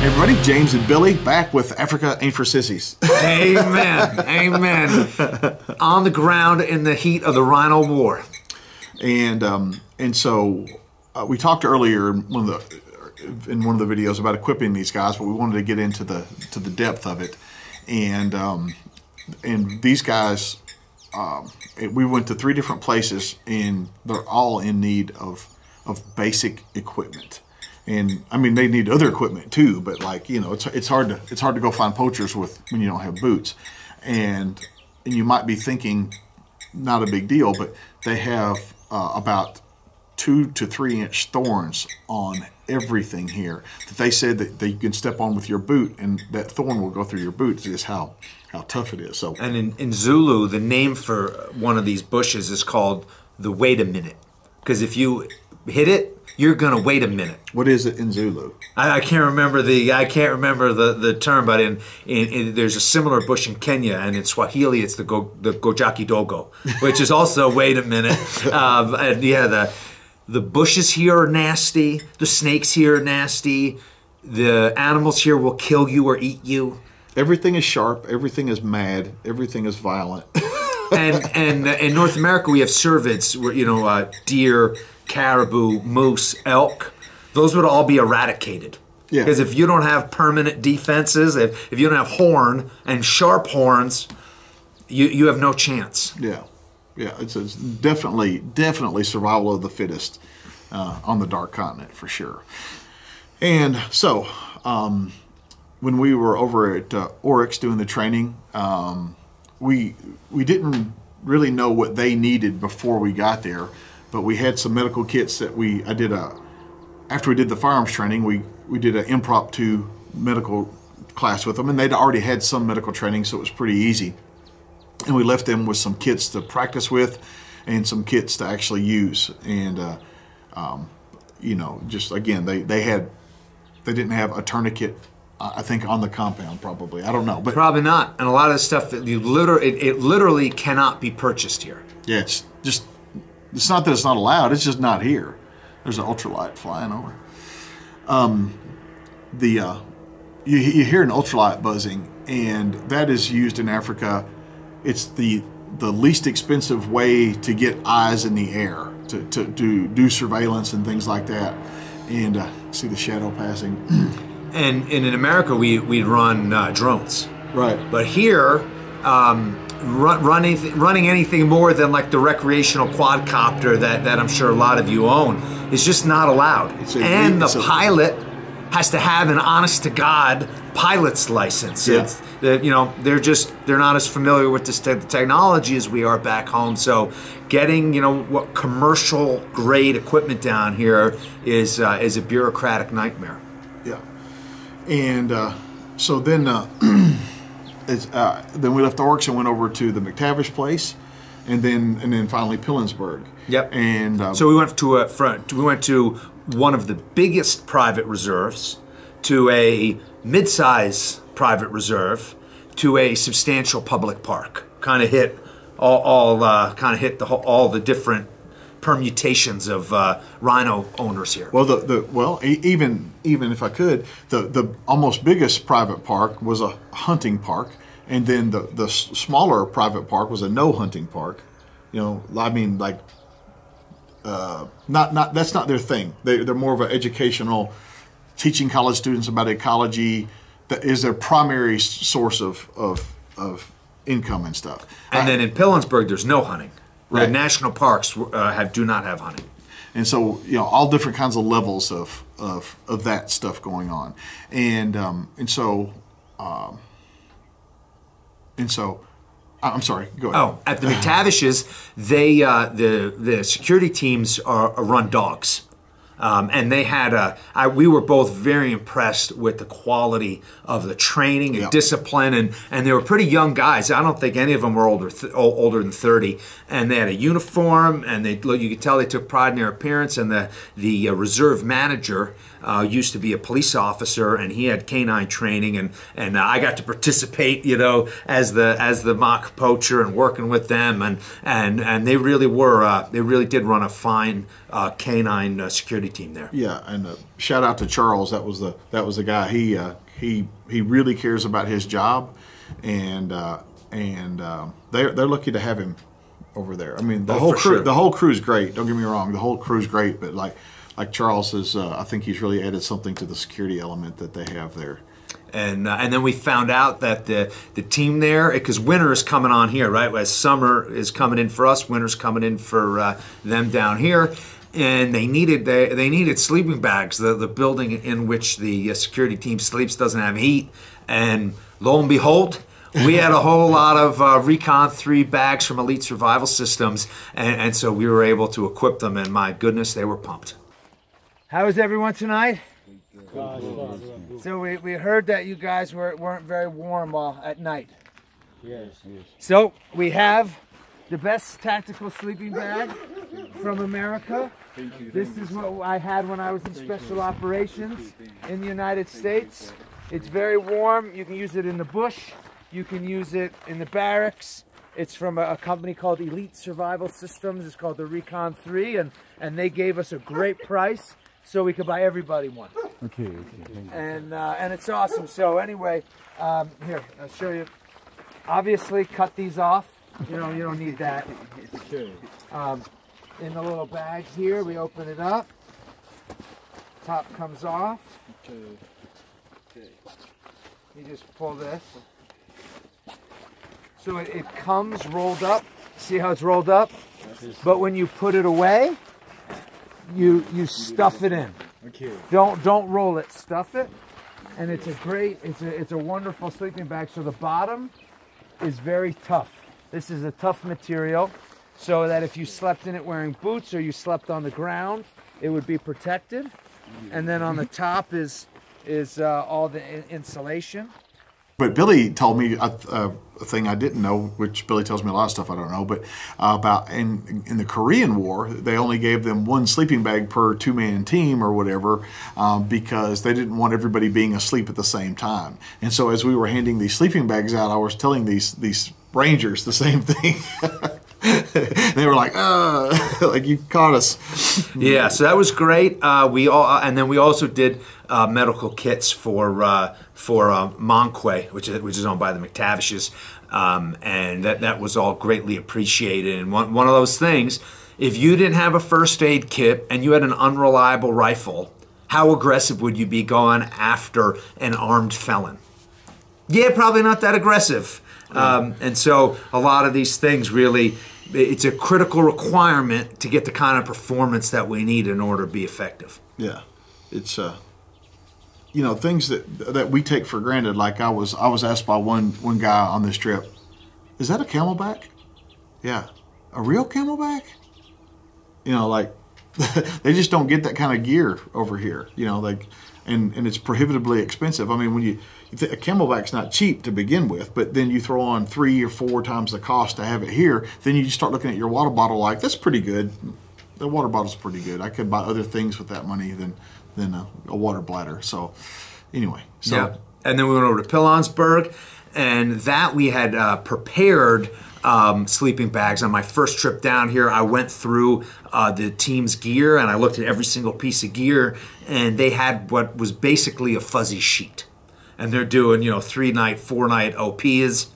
Everybody, James and Billy back with Africa Ain't for Sissies. Amen. Amen. On the ground in the heat of the Rhino War. And so we talked earlier in one of the videos about equipping these guys, but we wanted to get into the depth of it. And these guys, we went to 3 different places, and they're all in need of basic equipment. And I mean, they need other equipment too, but like, you know, it's hard to go find poachers when you don't have boots. And you might be thinking, not a big deal, but they have about 2 to 3 inch thorns on everything here that they said that you can step on with your boot, and that thorn will go through your boot. Is how tough it is. So, and in Zulu, the name for one of these bushes is called the wait a minute, because if you hit it, you're gonna wait a minute. What is it in Zulu? I can't remember the term, but there's a similar bush in Kenya, and in Swahili it's the Gojaki Dogo, which is also wait a minute. And yeah, the bushes here are nasty. The snakes here are nasty. The animals here will kill you or eat you. Everything is sharp. Everything is mad. Everything is violent. and in North America we have cervids, where deer, caribou, moose, elk. Those would all be eradicated. Yeah. Because if you don't have permanent defenses, if you don't have horn and sharp horns, you have no chance. Yeah. Yeah, it's definitely survival of the fittest on the Dark Continent for sure. And so, when we were over at Oryx doing the training, we didn't really know what they needed before we got there, but we had some medical kits that after we did the firearms training, we did an impromptu medical class with them, and they'd already had some medical training, so it was pretty easy. And we left them with some kits to practice with and some kits to actually use. And, just again, they didn't have a tourniquet, I think, on the compound probably. I don't know. But probably not. And a lot of the stuff that it literally cannot be purchased here. Yeah, it's not that it's not allowed, it's just not here. There's an ultralight flying over. You hear an ultralight buzzing, and that is used in Africa. It's the least expensive way to get eyes in the air, to do surveillance and things like that. And see the shadow passing. And in America, we'd run drones. Right. But here, running anything more than like the recreational quadcopter that I'm sure a lot of you own is just not allowed. And the pilot has to have an honest-to-God pilot's license. Yeah. They're not as familiar with this technology as we are back home. So getting what commercial grade equipment down here is a bureaucratic nightmare. Yeah. And so then then we left Oryx and went over to the McTavish place, and then finally Pilanesberg. Yep. And so we went to one of the biggest private reserves, to a mid-size private reserve, to a substantial public park. Kind of hit all the different permutations of rhino owners here. Well, even if I could, the almost biggest private park was a hunting park, and then the smaller private park was a no hunting park. I mean, like, not that's not their thing. They're more of an educational, teaching college students about ecology. That is their primary source of income and stuff. And then in Pilanesberg, there's no hunting. Right. The national parks do not have hunting. And so, all different kinds of levels of that stuff going on. And so I'm sorry, go ahead. Oh, at the McTavishes, the security teams run dogs. And they had we were both very impressed with the quality of the training and discipline, and they were pretty young guys. I don't think any of them were older than 30, and they had a uniform, and you could tell they took pride in their appearance. And the reserve manager used to be a police officer, and he had canine training, and I got to participate, as the mock poacher and working with them, and they really did run a fine canine security security team there. Yeah, and shout out to Charles. That was the guy. He really cares about his job, and they're lucky to have him over there. I mean, the whole crew's great. Don't get me wrong, the whole crew's great. But like Charles is, I think he's really added something to the security element that they have there. And then we found out that the team there, because winter is coming on here, right? As summer is coming in for us, winter's coming in for them down here, and they needed sleeping bags. The building in which the security team sleeps doesn't have heat, and lo and behold, we had a whole lot of Recon 3 bags from Elite Survival Systems, and so we were able to equip them, and my goodness, they were pumped. How is everyone tonight? So we heard that you guys weren't very warm at night. Yes. So we have the best tactical sleeping bag from America. This is what I had when I was in special operations in the United States. It's very warm. You can use it in the bush. You can use it in the barracks. It's from a company called Elite Survival Systems. It's called the Recon 3, and they gave us a great price so we could buy everybody one. Okay. And it's awesome. So anyway, here, I'll show you. Obviously, cut these off. You don't need that. In the little bags here, we open it up. Top comes off. You just pull this. So it comes rolled up. See how it's rolled up? But when you put it away, you stuff it in. Okay. Don't roll it, stuff it. And it's a wonderful sleeping bag. So the bottom is very tough. This is a tough material, so that if you slept in it wearing boots or you slept on the ground, it would be protected. And then on the top is all the insulation. But Billy told me a thing I didn't know, which Billy tells me a lot of stuff I don't know, but about in the Korean War, they only gave them one sleeping bag per two-man team or whatever, because they didn't want everybody being asleep at the same time. And so as we were handing these sleeping bags out, I was telling these Rangers the same thing. They were like, like you caught us. Yeah, so that was great. And then we also did medical kits for Monquay, which is owned by the McTavishes, and that was all greatly appreciated. And one of those things, if you didn't have a first aid kit and you had an unreliable rifle, how aggressive would you be going after an armed felon? Yeah, probably not that aggressive. And so a lot of these things really, it's a critical requirement to get the kind of performance that we need in order to be effective. Yeah, it's things that we take for granted. Like I was asked by one guy on this trip, is that a Camelback? Yeah, a real Camelback? Like they just don't get that kind of gear over here. And it's prohibitively expensive. I mean, when a Camelback's not cheap to begin with, but then you throw on 3 or 4 times the cost to have it here, then you just start looking at your water bottle like, that's pretty good. The water bottle's pretty good. I could buy other things with that money than a water bladder. So anyway. Yeah. And then we went over to Pilanesberg, and that we had prepared sleeping bags. On my first trip down here, I went through the team's gear, and I looked at every single piece of gear, and they had what was basically a fuzzy sheet. And they're doing, 3-night, 4-night OPs,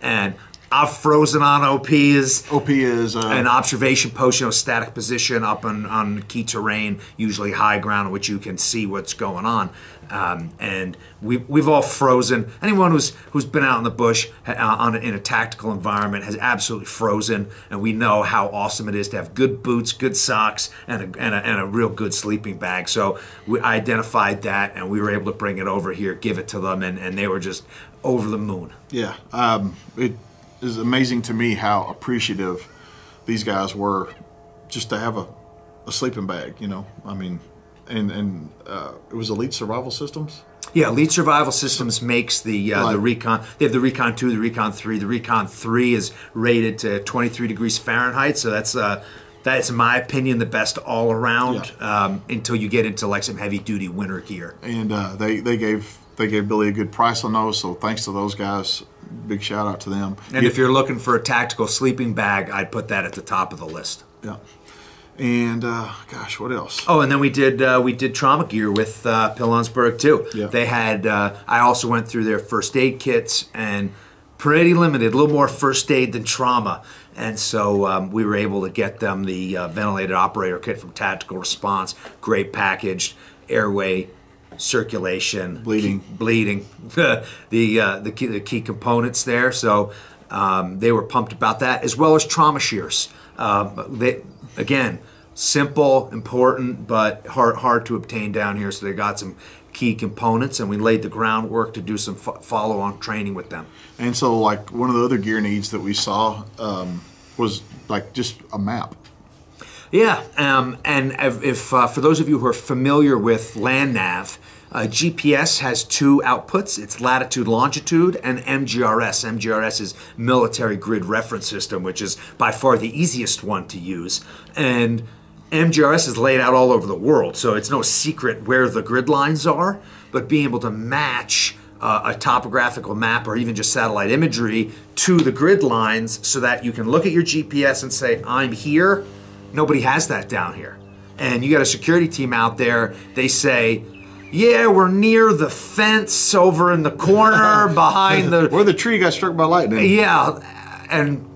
and I've frozen on OPs. OP is an observation post, static position up on key terrain, usually high ground, in which you can see what's going on. And we've all frozen. Anyone who's been out in the bush in a tactical environment has absolutely frozen, and we know how awesome it is to have good boots, good socks, and a real good sleeping bag. So we identified that, and we were able to bring it over here, give it to them, and they were just over the moon. Yeah, it is amazing to me how appreciative these guys were just to have a sleeping bag. I mean. And it was Elite Survival Systems? Yeah, Elite Survival Systems makes the Recon. They have the Recon 2, the Recon 3. The Recon 3 is rated to 23 degrees Fahrenheit, so that's in my opinion the best all around. Yeah. Until you get into like some heavy duty winter gear. And they gave Billy a good price on those, so thanks to those guys. Big shout out to them. And if you're looking for a tactical sleeping bag, I'd put that at the top of the list. Yeah. And gosh, what else? Oh, and then we did trauma gear with Pilanesberg too. Yeah. They had. I also went through their first aid kits, and pretty limited, a little more first aid than trauma. And so we were able to get them the ventilated operator kit from Tactical Response, great packaged, airway, circulation, bleeding, the key components there. So they were pumped about that, as well as trauma shears. Again, simple, important, but hard to obtain down here. So they got some key components, and we laid the groundwork to do some follow-on training with them. And so, like, one of the other gear needs that we saw was like just a map. Yeah, and if for those of you who are familiar with land nav, GPS has two outputs. It's latitude, longitude, and MGRS. MGRS is Military Grid Reference System, which is by far the easiest one to use. And MGRS is laid out all over the world, so it's no secret where the grid lines are, but being able to match a topographical map or even just satellite imagery to the grid lines so that you can look at your GPS and say, I'm here. Nobody has that down here. And you got a security team out there, they say, yeah, we're near the fence over in the corner behind the... Where the tree got struck by lightning. Yeah, and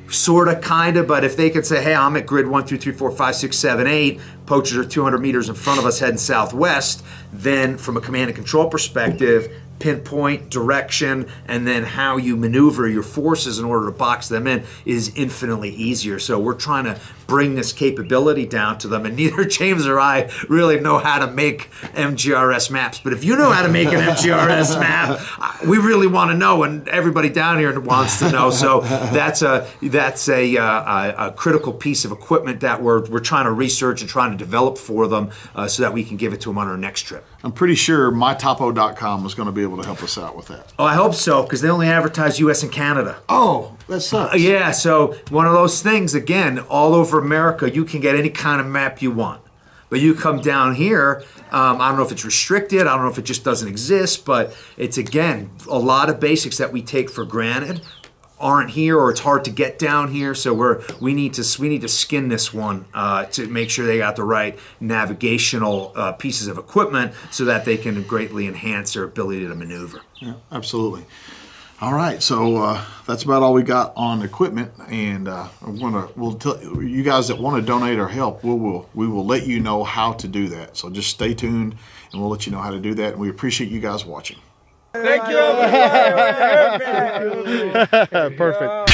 sort of, kind of, but if they could say, hey, I'm at grid 1, 2, 3, 4, 5, 6, 7, 8, poachers are 200 meters in front of us heading southwest, then from a command and control perspective, pinpoint, direction, and then how you maneuver your forces in order to box them in is infinitely easier. So we're trying to bring this capability down to them, and neither James or I really know how to make MGRS maps. But if you know how to make an MGRS map, we really want to know, and everybody down here wants to know. So that's a critical piece of equipment that we're trying to research and trying to develop for them so that we can give it to them on our next trip. I'm pretty sure mytopo.com is going to be able to help us out with that. Oh, I hope so, because they only advertise U.S. and Canada. Oh, that sucks. Yeah, so one of those things, again, all over America, you can get any kind of map you want. But you come down here, I don't know if it's restricted, I don't know if it just doesn't exist, but it's, again, a lot of basics that we take for granted aren't here, or it's hard to get down here, so we need to skin this one to make sure they got the right navigational pieces of equipment so that they can greatly enhance their ability to maneuver. Yeah, absolutely. All right, so that's about all we got on equipment, and we'll tell you guys that want to donate or help. We will let you know how to do that. So just stay tuned, and we'll let you know how to do that. And we appreciate you guys watching. Thank you. Perfect.